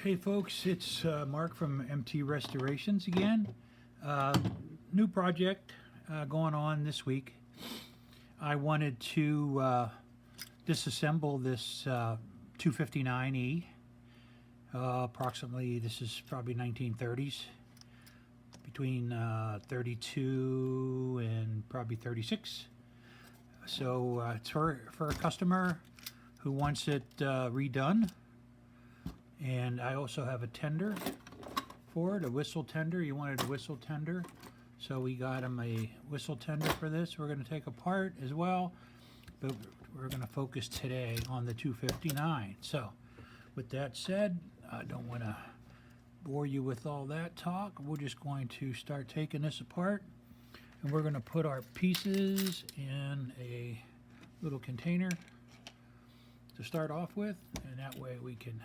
Hey folks, it's Mark from MT.TrainRestorations again. New project going on this week. I wanted to disassemble this 259E. Approximately, this is probably 1930s, between 32 and probably 36. So it's for a customer who wants it redone. And I also have a tender for it, a whistle tender. He wanted a whistle tender, so we got him a whistle tender for this. We're going to take apart as well, but we're going to focus today on the 259. So with that said, I don't want to bore you with all that talk. We're just going to start taking this apart, and we're going to put our pieces in a little container to start off with, and that way we can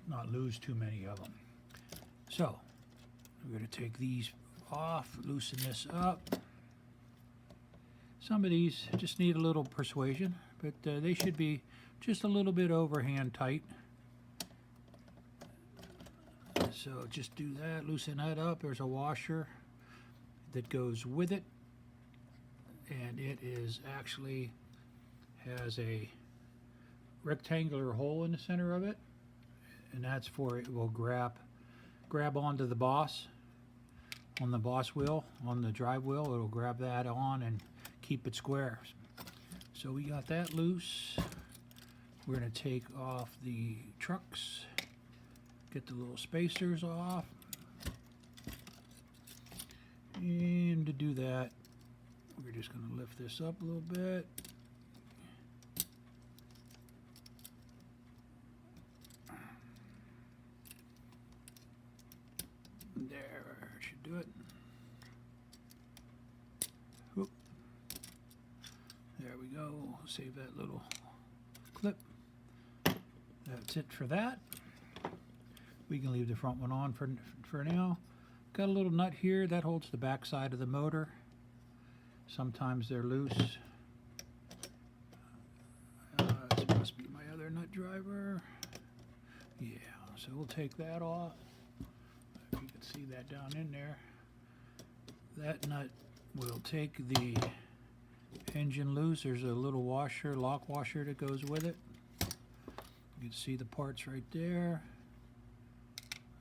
not lose too many of them. So we're going to take these off, loosen this up. Some of these just need a little persuasion, but they should be just a little bit overhand tight. So just do that, loosen that up. There's a washer that goes with it, and it is actually has a rectangular hole in the center of it, and that's for it will grab onto the boss, on the boss wheel, on the drive wheel. It'll grab that on and keep it square. So we got that loose. We're going to take off the trucks, get the little spacers off, and to do that we're just going to lift this up a little bit. There, should do it. Whoop. There we go. Save that little clip. That's it for that. We can leave the front one on for now. Got a little nut here that holds the back side of the motor. Sometimes they're loose. This must be my other nut driver. Yeah, so we'll take that off. You can see that down in there. That nut will take the engine loose. There's a little washer, lock washer that goes with it. You can see the parts right there.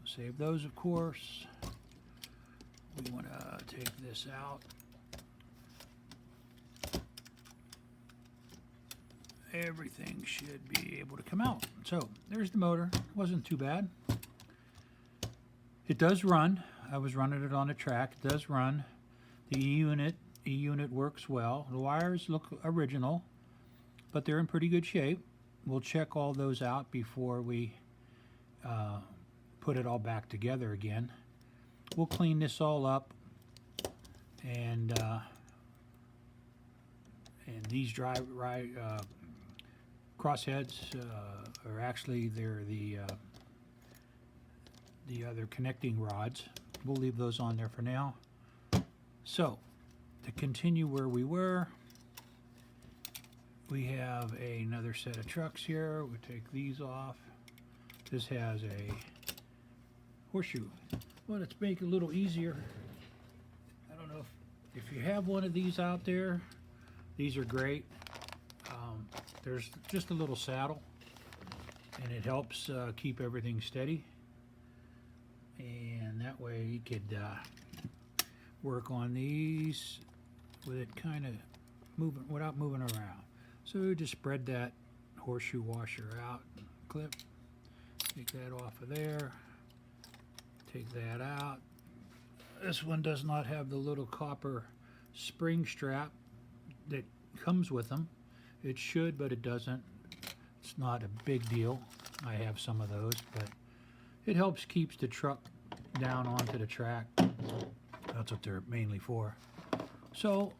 Save those, of course. We want to take this out. Everything should be able to come out. So there's the motor. Wasn't too bad. It does run. I was running it on the track. It does run. The E-unit works well. The wires look original, but they're in pretty good shape. We'll check all those out before we put it all back together again. We'll clean this all up, and these crossheads are actually they're the other connecting rods. We'll leave those on there for now. So to continue where we were, we have another set of trucks here. We'll take these off. This has a horseshoe. Well, let's make it a little easier. I don't know if you have one of these out there. These are great. There's just a little saddle, and it helps keep everything steady. And that way you could work on these with it kind of moving without moving around. So we just spread that horseshoe washer out, clip, take that off of there, take that out. This one does not have the little copper spring strap that comes with them. It should, but it doesn't. It's not a big deal. I have some of those, but it helps keeps the truck down onto the track. That's what they're mainly for. So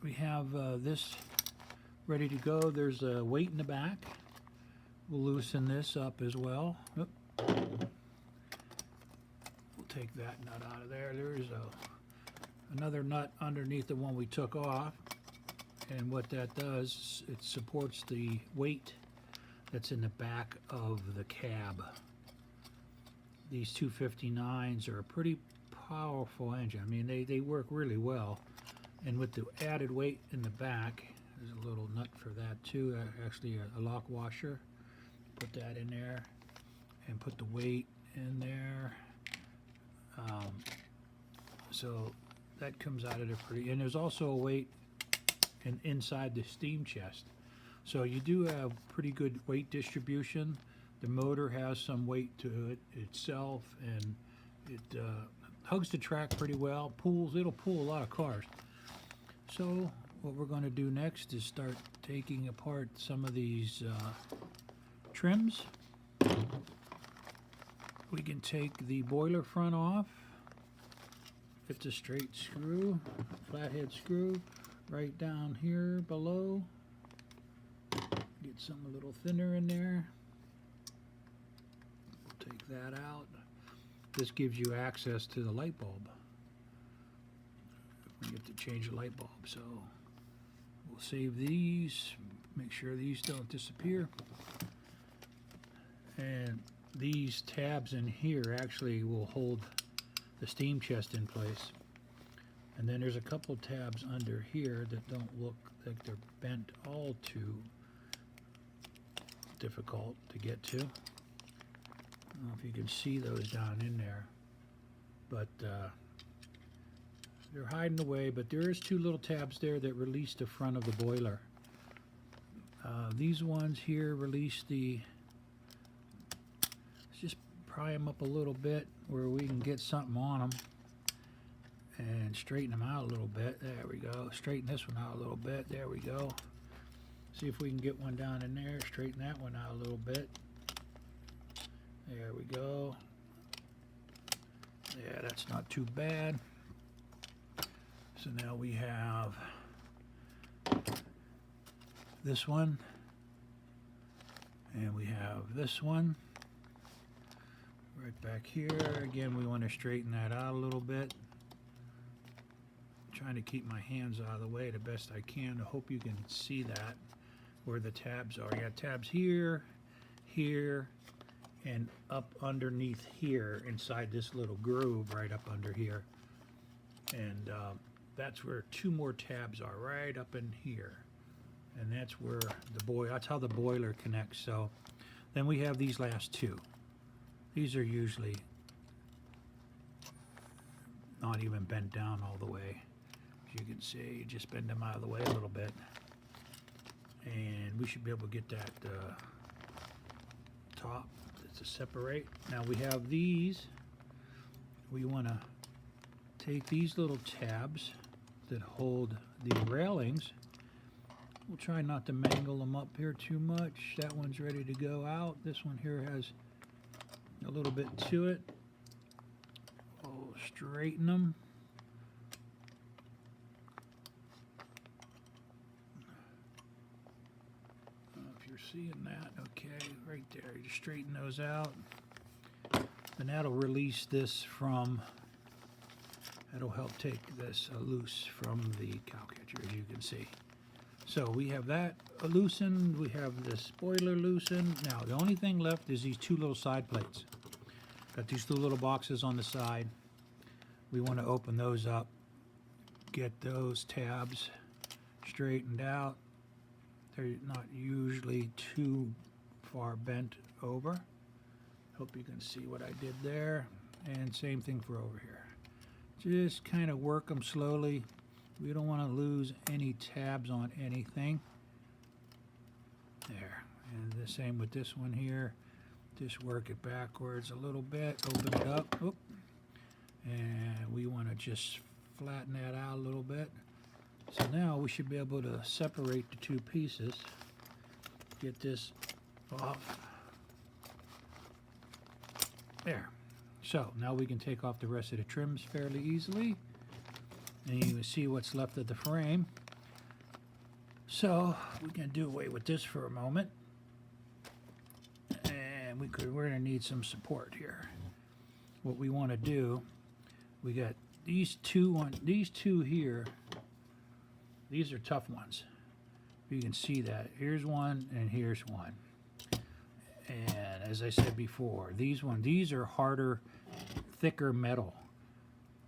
we have this ready to go. There's a weight in the back. We'll loosen this up as well. Oop. We'll take that nut out of there. There's another nut underneath the one we took off, and what that does, it supports the weight that's in the back of the cab. These 259s are a pretty powerful engine. I mean, they work really well. And with the added weight in the back, there's a little nut for that too, actually a lock washer. Put that in there and put the weight in there. So that comes out of there pretty, and there's also a weight inside the steam chest. So you do have pretty good weight distribution. The motor has some weight to it itself, and it hugs the track pretty well. It'll pull a lot of cars. So what we're going to do next is start taking apart some of these trims. We can take the boiler front off. It's a straight screw, flathead screw, right down here below. Get some a little thinner in there. We'll take that out. This gives you access to the light bulb. You have to change the light bulb, so we'll save these, make sure these don't disappear. And these tabs in here actually will hold the steam chest in place. And then there's a couple tabs under here that don't look like they're bent all too difficult to get to. I don't know if you can see those down in there, but they're hiding away. But there is two little tabs there that release the front of the boiler. These ones here release the, let's just pry them up a little bit where we can get something on them and straighten them out a little bit. There we go. Straighten this one out a little bit. There we go. See if we can get one down in there. Straighten that one out a little bit. There we go. Yeah, that's not too bad. So now we have this one, and we have this one right back here. Again, we want to straighten that out a little bit. I'm trying to keep my hands out of the way the best I can. I hope you can see that, where the tabs are. You got tabs here, here, and up underneath here inside this little groove right up under here. And that's where two more tabs are, right up in here. And that's where that's how the boiler connects. So then we have these last two. These are usually not even bent down all the way. As you can see, you just bend them out of the way a little bit. And we should be able to get that top to separate. Now we have these. We want to take these little tabs that hold the railings. We'll try not to mangle them up here too much. That one's ready to go out. This one here has a little bit to it. We'll straighten them. I don't know if you're seeing that. Okay, right there. You just straighten those out. And that'll release this from, that'll help take this loose from the cow catcher, as you can see. So we have that loosened, we have this spoiler loosened. Now the only thing left is these two little side plates. Got these two little boxes on the side. We want to open those up, get those tabs straightened out. They're not usually too far bent over. Hope you can see what I did there. And same thing for over here. Just kind of work them slowly. We don't want to lose any tabs on anything. There. And the same with this one here. Just work it backwards a little bit. Open it up. Oop. And we want to just flatten that out a little bit. So now we should be able to separate the two pieces. Get this off. There. So now we can take off the rest of the trims fairly easily. And you can see what's left of the frame. So we can do away with this for a moment. And we're going to need some support here. What we want to do, we got these two here. These are tough ones. You can see that. Here's one and here's one. And as I said before, these are harder, thicker metal.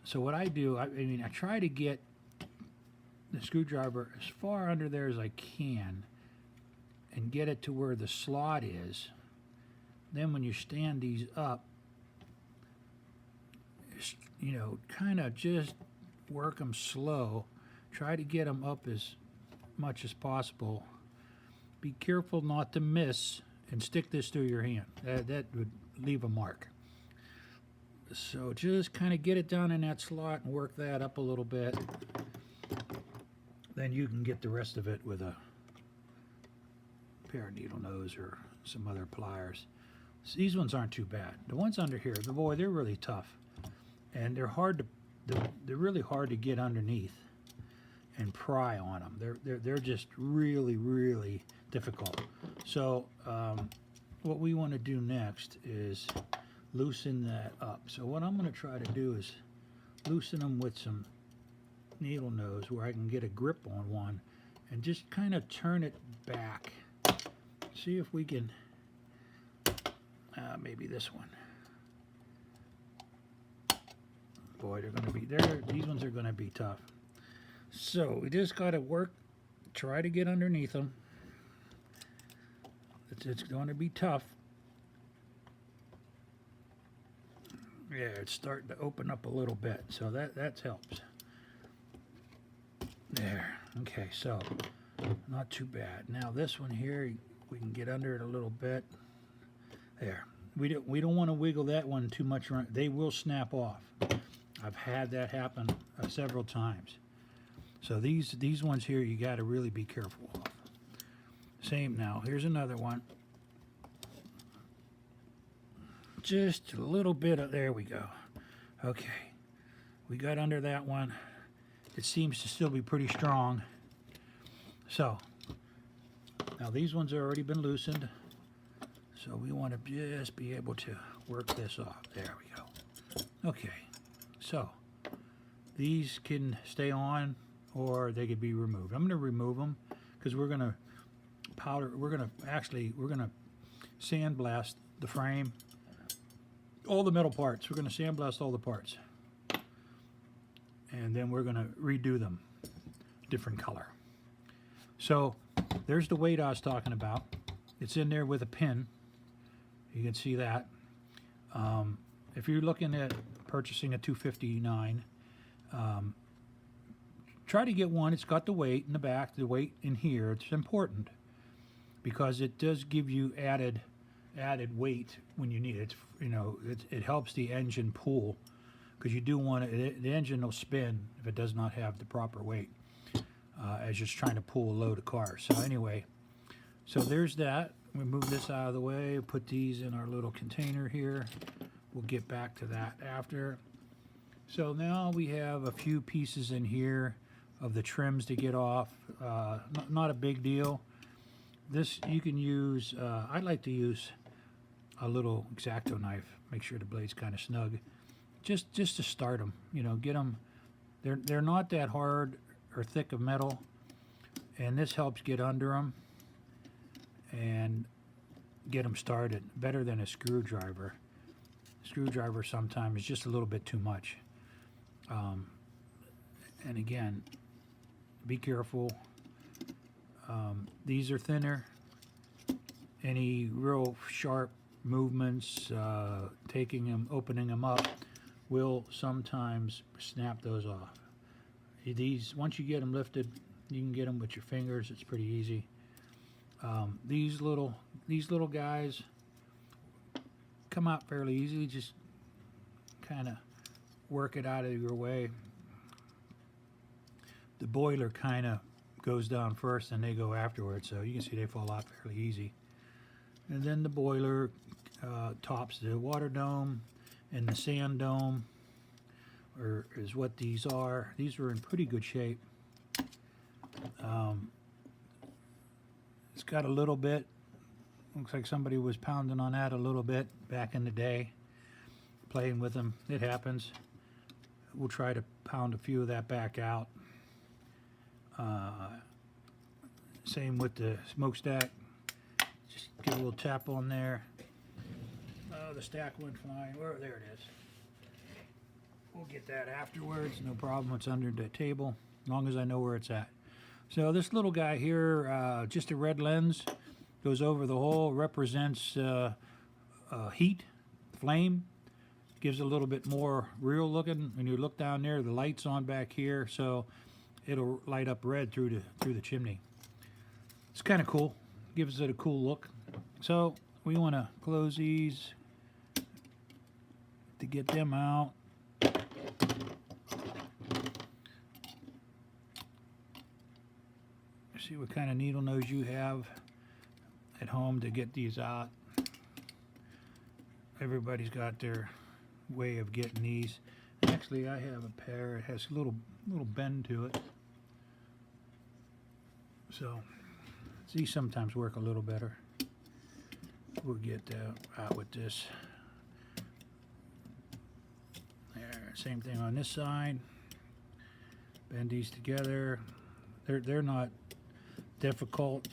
So what I do, I mean, I try to get the screwdriver as far under there as I can and get it to where the slot is. Then when you stand these up, you know, kind of just work them slow. Try to get them up as much as possible. Be careful not to miss and stick this through your hand. That would leave a mark. So just kind of get it down in that slot and work that up a little bit. Then you can get the rest of it with a pair of needle nose or some other pliers. So these ones aren't too bad. The ones under here, boy, they're really tough, and they're really hard to get underneath and pry on them. They're just really difficult. So what we want to do next is loosen that up. So what I'm going to try to do is loosen them with some needle nose where I can get a grip on one and just kind of turn it back. See if we can, maybe this one. Boy, they're going to be there. These ones are going to be tough. So we just got to work, try to get underneath them. It's going to be tough. Yeah, it's starting to open up a little bit, so that helps. There. Okay, so not too bad. Now this one here, we can get under it a little bit. There. We don't want to wiggle that one too much. They will snap off. I've had that happen several times. So these ones here, you got to really be careful of. Same now. Here's another one. Just a little bit of, there we go. Okay. We got under that one. It seems to still be pretty strong. So, now these ones have already been loosened. So we want to just be able to work this off. There we go. Okay. So, these can stay on or they could be removed. I'm going to remove them because we're going to sandblast the frame. All the metal parts. We're going to sandblast all the parts. And then we're going to redo them different color. So there's the weight I was talking about. It's in there with a pin. You can see that. If you're looking at purchasing a 259, try to get one. It's got the weight in the back, the weight in here. It's important because it does give you added weight when you need it. It's, you know, it helps the engine pull, because you do want it, the engine will spin if it does not have the proper weight as you're trying to pull a load of cars. So anyway, so there's that. We move this out of the way, put these in our little container here. We'll get back to that after. So now we have a few pieces in here of the trims to get off. Not a big deal. This you can use, I like to use a little X-Acto knife. Make sure the blade's kind of snug. Just to start them, you know, get them. They're not that hard or thick of metal, and this helps get under them and get them started. Better than a screwdriver. Screwdriver sometimes is just a little bit too much. And again, be careful. These are thinner. Any real sharp movements, taking them, opening them up, will sometimes snap those off. These, once you get them lifted, you can get them with your fingers. It's pretty easy. These little guys come out fairly easily. Just kind of work it out of your way. The boiler kind of goes down first and they go afterwards, so you can see they fall out fairly easy. And then the boiler tops the water dome and the sand dome, or is what these are. These are in pretty good shape. It's got a little bit, looks like somebody was pounding on that a little bit back in the day, playing with them. It happens. We'll try to pound a few of that back out. Same with the smokestack. Just give a little tap on there. Oh, the stack went flying. Where? There it is. We'll get that afterwards. No problem. It's under the table, as long as I know where it's at. So this little guy here, just a red lens, goes over the hole, represents heat, flame, gives a little bit more real looking. When you look down there, the light's on back here, so it'll light up red through the chimney. It's kind of cool. Gives it a cool look. So we want to close these to get them out. See what kind of needle nose you have at home to get these out. Everybody's got their way of getting these. Actually, I have a pair. It has a little bend to it. So these sometimes work a little better. We'll get that out with this. There, same thing on this side. Bend these together. They're not difficult.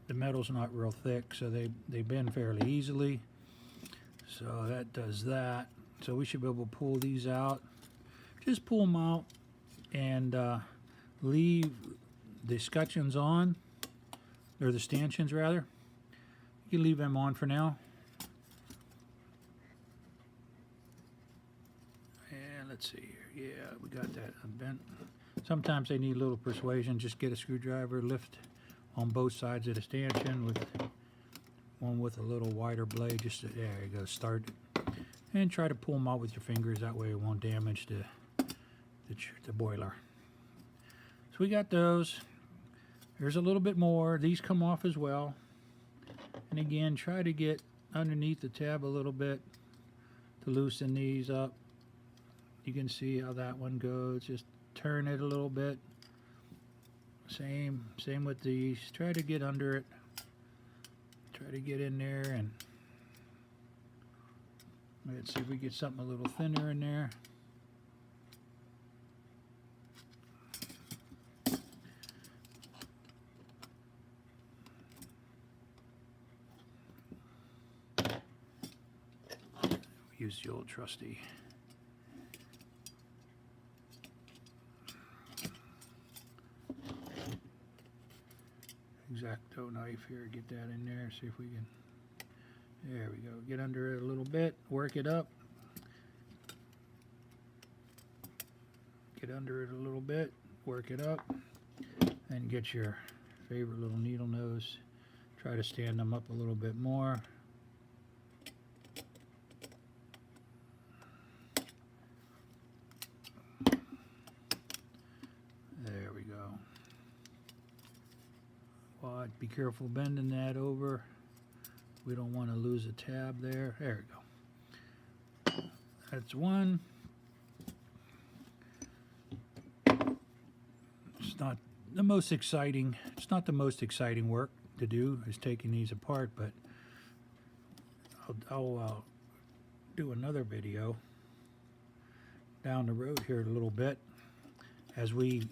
The metal's not real thick, so they bend fairly easily. So that does that. So we should be able to pull these out. Just pull them out and leave the scutcheons on, or the stanchions rather. You can leave them on for now. And let's see here. Yeah, we got that unbent. Sometimes they need a little persuasion. Just get a screwdriver, lift on both sides of the stanchion with one with a little wider blade. Just to, there you go, start it. And try to pull them out with your fingers. That way it won't damage the boiler. So we got those. There's a little bit more. These come off as well. And again, try to get underneath the tab a little bit to loosen these up. You can see how that one goes. Just turn it a little bit. Same with these. Try to get under it. Try to get in there, and let's see if we get something a little thinner in there. Use the old trusty X-Acto knife here. Get that in there. See if we can. There we go. Get under it a little bit. Work it up. Get under it a little bit. Work it up. And get your favorite little needle nose. Try to stand them up a little bit more. There we go. Well, be careful bending that over. We don't want to lose a tab there. There we go. That's one. It's not the most exciting. It's not the most exciting work to do, is taking these apart, but I'll do another video down the road here a little bit as we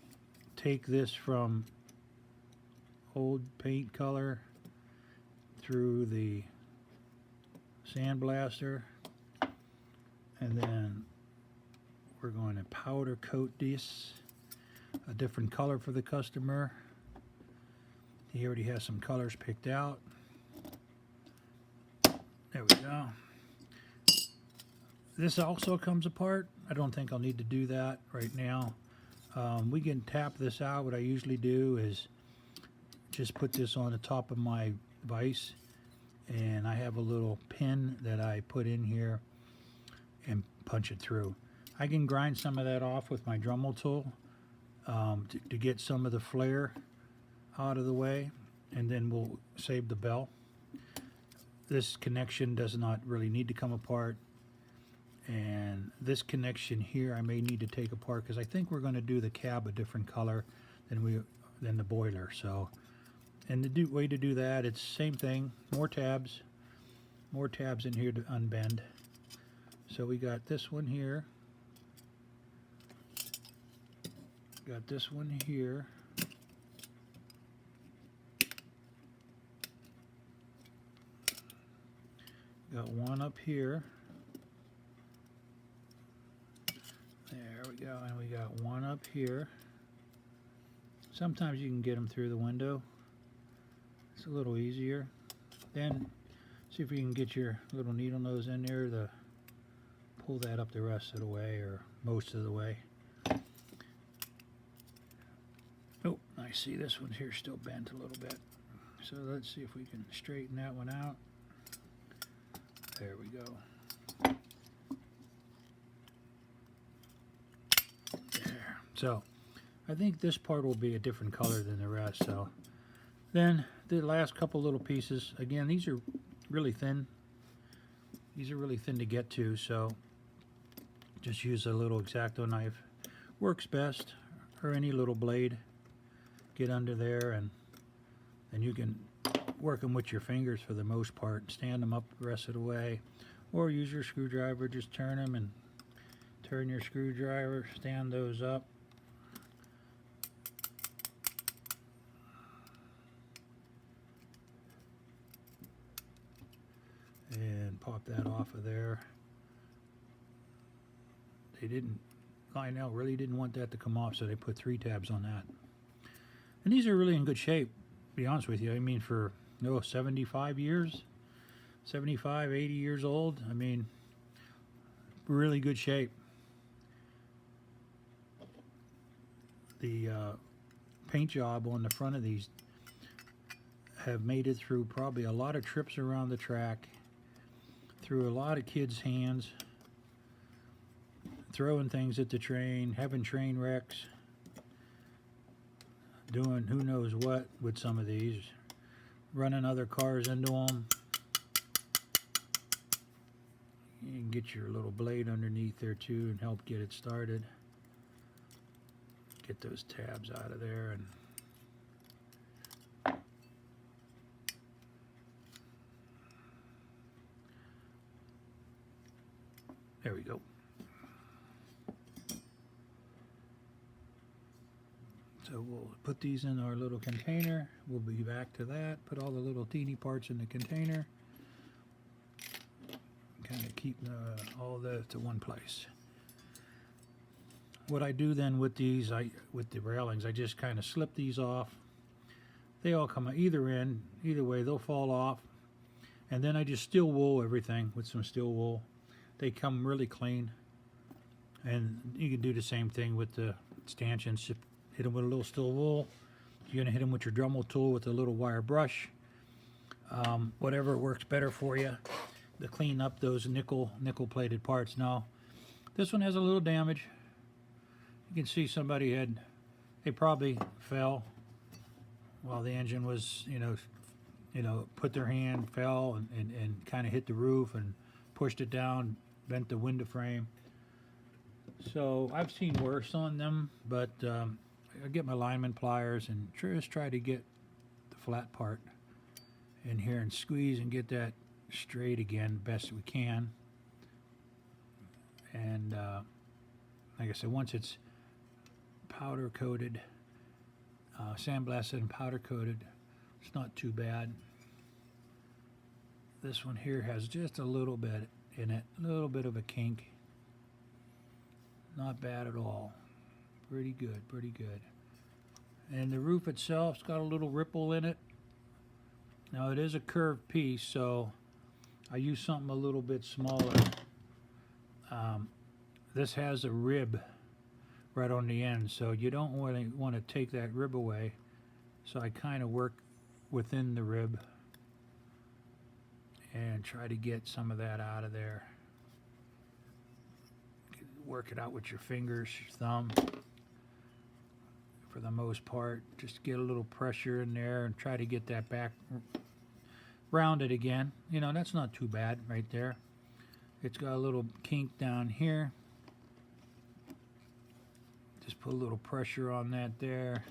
take this from old paint color through the sandblaster, and then we're going to powder coat this a different color for the customer. He already has some colors picked out. There we go. This also comes apart. I don't think I'll need to do that right now. We can tap this out. What I usually do is just put this on the top of my vise, and I have a little pin that I put in here and punch it through. I can grind some of that off with my Dremel tool to get some of the flare out of the way, and then we'll save the bell. This connection does not really need to come apart, and this connection here I may need to take apart because I think we're going to do the cab a different color than the boiler. So, and the way to do that, it's same thing, more tabs in here to unbend. So we got this one here, got this one here, Got one up here. There we go, and we got one up here. Sometimes you can get them through the window. It's a little easier. Then see if you can get your little needle nose in there to pull that up the rest of the way, or most of the way. Oh, I see this one here still bent a little bit. So let's see if we can straighten that one out. There we go. There. So I think this part will be a different color than the rest. So then the last couple little pieces, again, these are really thin. These are really thin to get to, so just use a little X-Acto knife. Works best, or any little blade. Get under there, and you can work them with your fingers for the most part. Stand them up the rest of the way, or use your screwdriver. Just turn them and turn your screwdriver. Stand those up. And pop that off of there. They didn't, Lionel really didn't want that to come off, so they put 3 tabs on that. And these are really in good shape, to be honest with you. I mean, for 75 years, 75, 80 years old, I mean, really good shape. The paint job on the front of these have made it through probably a lot of trips around the track, through a lot of kids' hands, throwing things at the train, having train wrecks, doing who knows what with some of these, running other cars into them. You can get your little blade underneath there too and help get it started. Get those tabs out of there, and there we go. So we'll put these in our little container. We'll be back to that. Put all the little teeny parts in the container. Kind of keep all that to one place. What I do then with these, with the railings, I just kind of slip these off. They all come either end, either way, they'll fall off. And then I just steel wool everything with some steel wool. They come really clean. And you can do the same thing with the stanchions. Hit them with a little steel wool. You're going to hit them with your Dremel tool with a little wire brush. Whatever works better for you to clean up those nickel plated parts. Now, this one has a little damage. You can see somebody they probably fell while the engine was, put their hand, fell, and kind of hit the roof and pushed it down, bent the window frame. So I've seen worse on them, but I get my lineman pliers and just try to get the flat part in here and squeeze and get that straight again best we can. And like I said, once it's powder coated, sandblasted and powder coated, it's not too bad. This one here has just a little bit in it, a little bit of a kink. Not bad at all. Pretty good, pretty good. And the roof itself's got a little ripple in it. Now it is a curved piece, so I use something a little bit smaller. This has a rib right on the end, so you don't really want to take that rib away. So I kind of work within the rib and try to get some of that out of there. Work it out with your fingers, your thumb. For the most part, just get a little pressure in there and try to get that back rounded again. That's not too bad right there. It's got a little kink down here. Just put a little pressure on that there.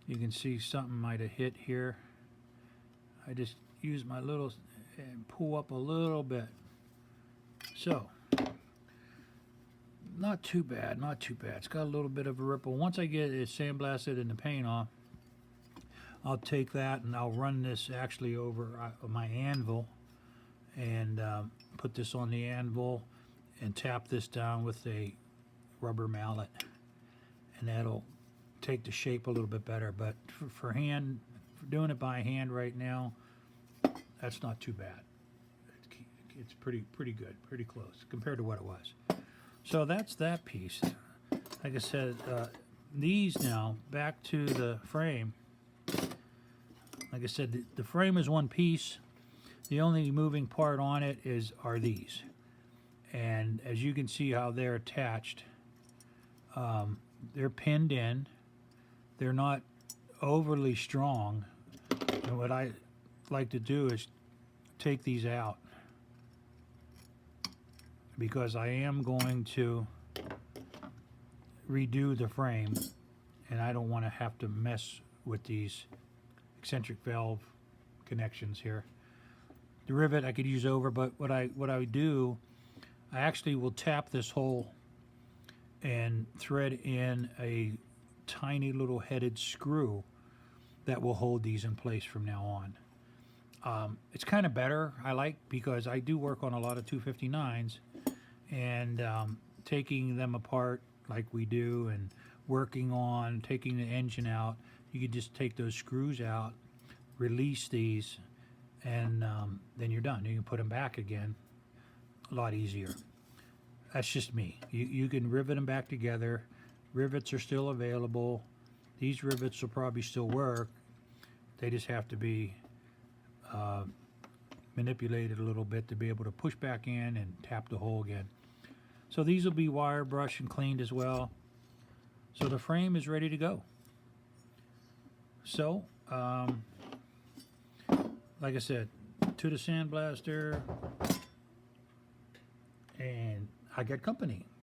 You can see something might have hit here. I just use my little and pull up a little bit. So, not too bad, not too bad. It's got a little bit of a ripple. Once I get it sandblasted and the paint off, I'll take that and I'll run this actually over my anvil and put this on the anvil and tap this down with a rubber mallet, and that'll take the shape a little bit better. But for doing it by hand right now, that's not too bad. It's pretty good, pretty close compared to what it was. So that's that piece. Like I said, these now, back to the frame. Like I said, the frame is one piece. The only moving part on it are these. And as you can see how they're attached, they're pinned in. They're not overly strong. And what I like to do is take these out, because I am going to redo the frame, and I don't want to have to mess with these eccentric valve connections here. The rivet I could use over, but what I do, I actually will tap this hole and thread in a tiny little headed screw that will hold these in place from now on. It's kind of better, I like, because I do work on a lot of 259s, and taking them apart like we do and working on taking the engine out, you could just take those screws out, release these, and then you're done. You can put them back again a lot easier. That's just me. You can rivet them back together. Rivets are still available. These rivets will probably still work. They just have to be manipulated a little bit to be able to push back in and tap the hole again. So these will be wire brushed and cleaned as well. So the frame is ready to go. So, like I said, to the sandblaster, and I got company.